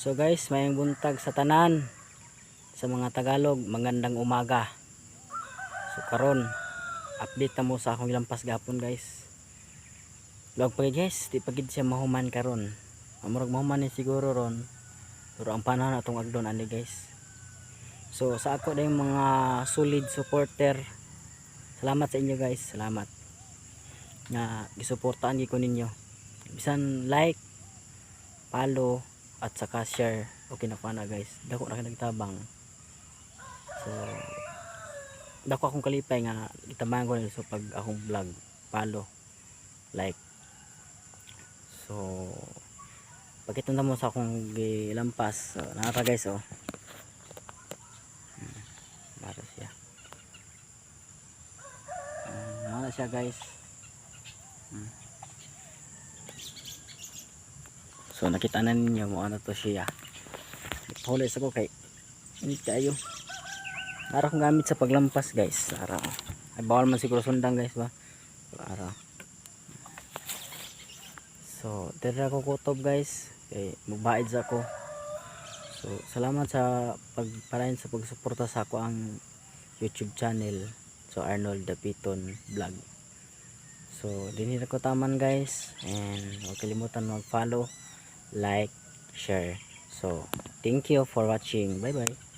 So guys, mayang buntag sa tanan, sa mga Tagalog, magandang umaga. So karon, update na mo sa akong lampas gapon guys. Log pa guys, di pagid siya mahuman karon. Amurag mahuman ni siguro ron. Pero ang panahon atong agdon ani guys. So sa ako dayong mga solid supporter, salamat sa inyo guys, salamat. Nga gisuportaan gi ko ninyo. Bisan like, follow at saka share, okay na pa na guys. Dako na nagtabang. So dako akong kalipay nga itabangan ko nila so pag akong vlog, follow, like. So pagkita mo sa akong gilampas, so nara guys oh. Nara siya. Nara siya guys. So nakita na ninyo mo ano to siya. Huli sa ko kay hindi kayo. Nara akong gamit sa paglampas guys. Nara. Ay bawal man siguro sundang guys ba. Nara. So dira ko kutob guys. Kay magbaid sa ako. So salamat sa pagparayon sa pagsuporta sa ako ang YouTube channel. So Arnold Dapiton Vlog. So dinhi ko taman guys, and huwag kalimutan mag-follow, like, share. So thank you for watching. Bye bye.